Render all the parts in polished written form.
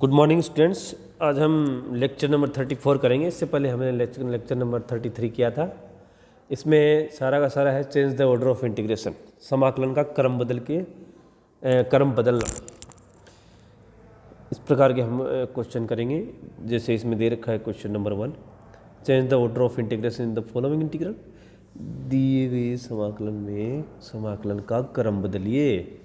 Good morning students. आज हम lecture number 34 करेंगे। इससे पहले हमने लेक्चर नंबर 33 किया था। इसमें सारा का सारा है change the order of integration, समाकलन का क्रम बदलना। इस प्रकार के हम क्वेश्चन करेंगे। जैसे इसमें दे रखा है question number 1, change the order of integration in the following integral. दिए गए समाकलन में समाकलन का क्रम बदलिए।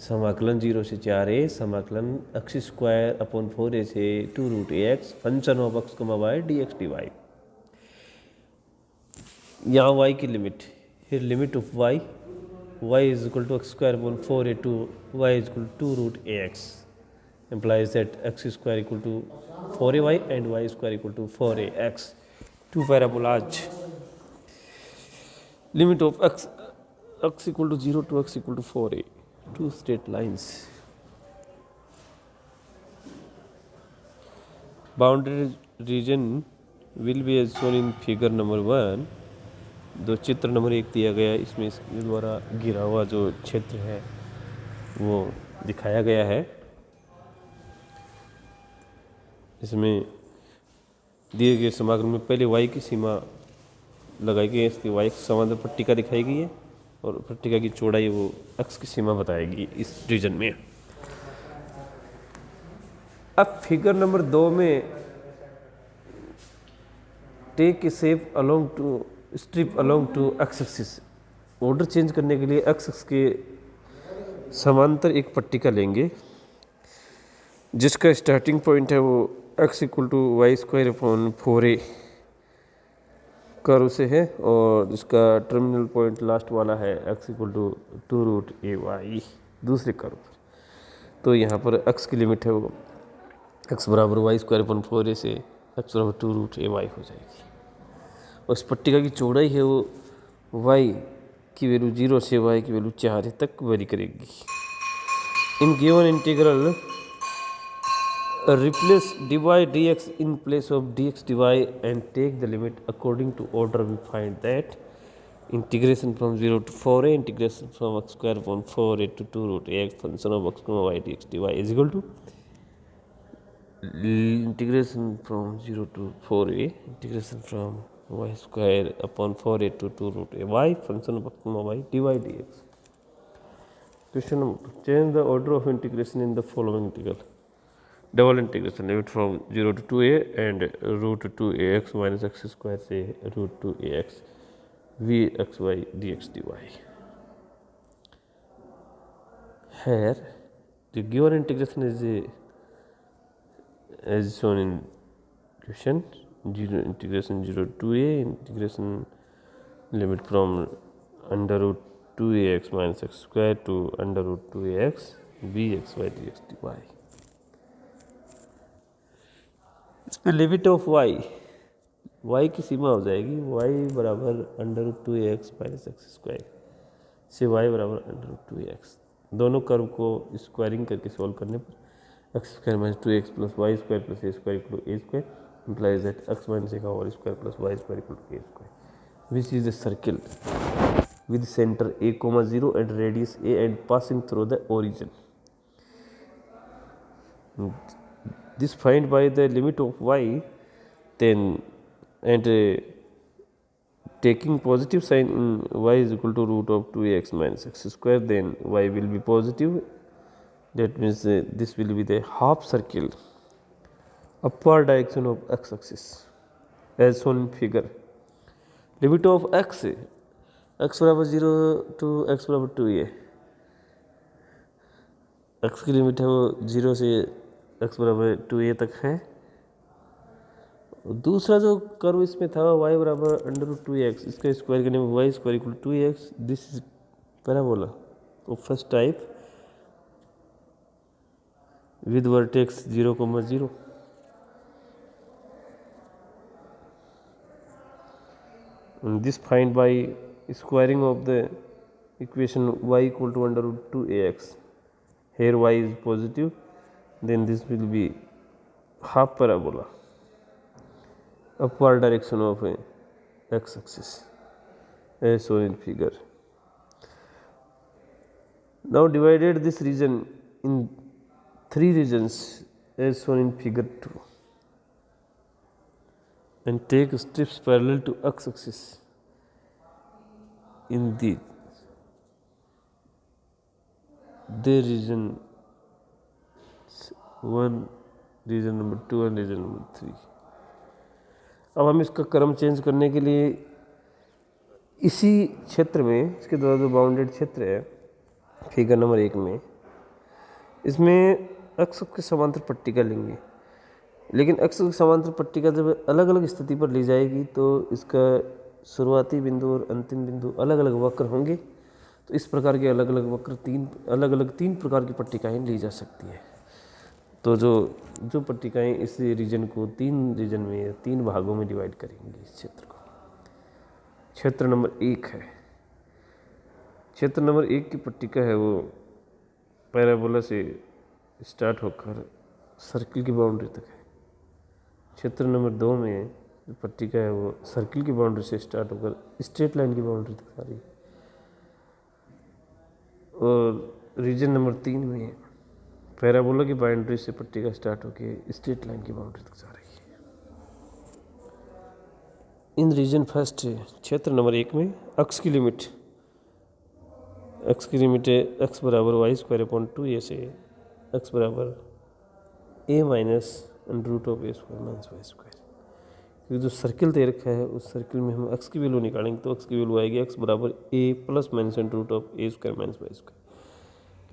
समाकलन 0 से 4a, समाकलन x²/4a से 2√ax, function of x, y dx dy। यहाँ y की limit, here limit of y is equal to x²/4a to y is equal to 2√ax, implies that x² equal to 4ay and y² equal to 4ax. Two parabolas. Limit of x equal to 0 to x equal to 4a. Two straight lines. Boundary region will be as shown in figure number 1. दो चित्र number 1 दिया गया है, इसमें इसके द्वारा घिरा हुआ जो क्षेत्र है वो दिखाया गया है। इसमें दिए गए समाकलन में पहले y की सीमा लगाई गई है, इसकी y समांतर पट्टिका दिखाई गई है और पट्टिका की चौड़ाई वो x की सीमा बताएगी इस रीजन में। अब फिगर नंबर 2 में take a shape along to strip along to x axis. Order change करने के लिए x एक्सिस के समांतर एक पट्टिका लेंगे जिसका स्टार्टिंग पॉइंट है वो x equal to y²/4a curve से है और जिसका टर्मिनल पॉइंट लास्ट वाला है x इक्वल टू 2√ay दूसरे कर्व पर। तो यहाँ पर x की लिमिट है वो x बराबर y²/4a से x बराबर 2√ay हो जाएगी। और इस पट्टिका की चौड़ाई है वो y की वैल्यू 0 से y की वैल्यू 4 तक वेरी करेगी। In given integral replace dy dx in place of dx dy and take the limit according to order. We find that integration from 0 to 4a, integration from x²/4a to 2√ax, function of x, y dx dy is equal to integration from 0 to 4a, integration from y²/4a to 2√ay, function of x, y dy dx. Question number 2, change the order of integration in the following integral. Double integration, limit from 0 to 2a and √2ax minus x² से √2ax vxy dx dy. Here the given integration is as shown in question. Integration 0 to 2a, integration limit from √2ax minus x² to √2ax vxy dx dy. इसमें limit of y की सीमा हो जाएगी y बराबर √2ax minus x² से y बराबर √2ax। दोनों curve को squaring करके सॉल्व करने पर x² minus 2x plus y² plus a² equal to a² implies that x minus a का whole square plus y² equal to a², which is a circle with center a, 0 and radius a and passing through the origin. This find by the limit of y, then and taking positive sign in y is equal to √2ax minus x², then y will be positive. That means this will be the half circle upward direction of x axis as shown in figure. Limit of x बराबर 0 to x बराबर 2a, x की limit है वो 0 से x बराबर 2a तक है। दूसरा जो कर्व इसमें था y बराबर √2ax, इसका स्क्वायर करने में y² equal to 2ax, this is parabola of first type with vertex 0, 0. And this find by squaring of the equation y equal to √2ax. Here y is positive, then this will be half parabola upward direction of a x axis as shown in figure. Now divided this region in three regions as shown in figure 2 and take strips parallel to x-axis in the region 1, region number 2 और reason number 3। अब हम इसका क्रम change करने के लिए इसी क्षेत्र में, इसके द्वारा जो बाउंडेड क्षेत्र है फिगर नंबर 1 में, इसमें अक्ष के समांतर पट्टिका लेंगे। लेकिन अक्ष की समांतर पट्टिका जब अलग अलग स्थिति पर ली जाएगी तो इसका शुरुआती बिंदु और अंतिम बिंदु अलग अलग वक्र होंगे। तो इस प्रकार के अलग अलग वक्र तीन प्रकार की पट्टिकाएँ ली जा सकती है। तो जो पट्टिकाएँ इस रीजन को 3 रीजन में या 3 भागों में डिवाइड करेंगी इस क्षेत्र को। क्षेत्र नंबर 1 है। क्षेत्र नंबर 1 की पट्टिका है वो पैराबोला से स्टार्ट होकर सर्किल की बाउंड्री तक है। क्षेत्र नंबर 2 में जो पट्टिका है वो सर्किल की बाउंड्री से स्टार्ट होकर स्ट्रेट लाइन की बाउंड्री तक आ रही है। और रीजन नंबर 3 में पैराबोला की बाउंड्री से पट्टिका स्टार्ट होकर स्ट्रेट लाइन की बाउंड्री तक जा रही है। इन रीजन फर्स्ट क्षेत्र नंबर 1 में अक्ष की लिमिट है x बराबर वाई स्क्वायर अपॉन 2a से x बराबर a minus under root of a square minus Y square. क्योंकि जो सर्किल दे रखा है उस सर्किल में हम x की वैल्यू निकालेंगे तो x की वैल्यू आएगी x बराबर a plus minus under root of a square minus Y square.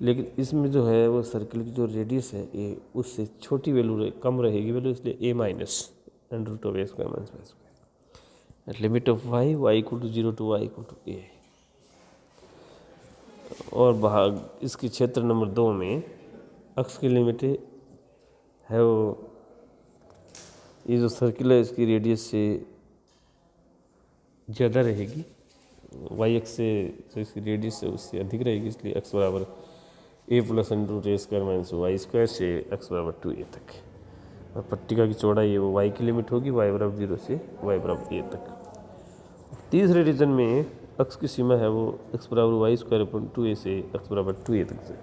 लेकिन इसमें जो है वो सर्किल की जो रेडियस है a उससे छोटी वैल्यू कम रहेगी वैल्यू, इसलिए a minus under root of a square minus Y square at limit of y equal to 0 to y equal to a। और भाग इसके क्षेत्र नंबर 2 में अक्ष की लिमिट है वो, ये जो सर्किल है इसकी रेडियस से ज़्यादा रहेगी, वाई एक्स से जो इसकी रेडियस है उससे अधिक रहेगी, इसलिए एक्स बराबर a plus under root a square minus Y square से एक्स बराबर 2a तक। और पट्टिका की चौड़ाई है वो y की लिमिट होगी y बराबर 0 से y बराबर a तक। तीसरे रीजन में अक्ष की सीमा है वो x बराबर वाई स्क्वायर अपॉन 2a से x बराबर 2a तक से,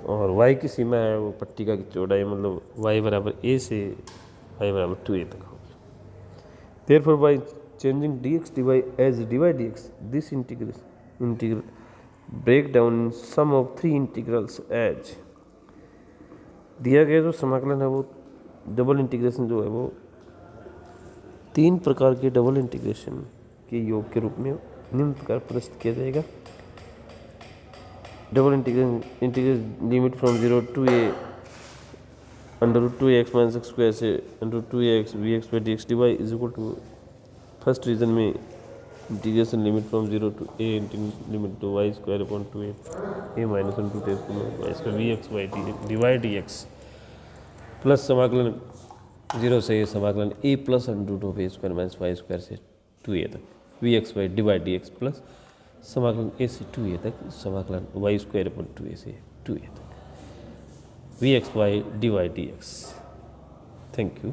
और y की सीमा है वो पट्टिका की चौड़ाई मतलब y बराबर a से y बराबर 2a तक होगी। Therefore by changing dx dy as dy dx this integral break down sum of 3 integrals as दिया गया जो समाकलन है वो डबल इंटीग्रेशन जो है वो 3 प्रकार के डबल इंटीग्रेशन के योग के रूप में निम्न प्रकार प्रस्तुत किया जाएगा। Double integration limit from 0 to a under root 2ax minus x square से under root 2ax vx by dx dy is equal to first region में integration limit from 0 to a limit to y square upon 2a minus under root a square vx by dy dx plus समाकलन 0 से समाकलन a plus under root of a square minus Y square से 2a तक vx by dy dx plus समाकलन a से 2a तक समाकलन y square upon 2a से 2a तक vx by dy dx। Thank you.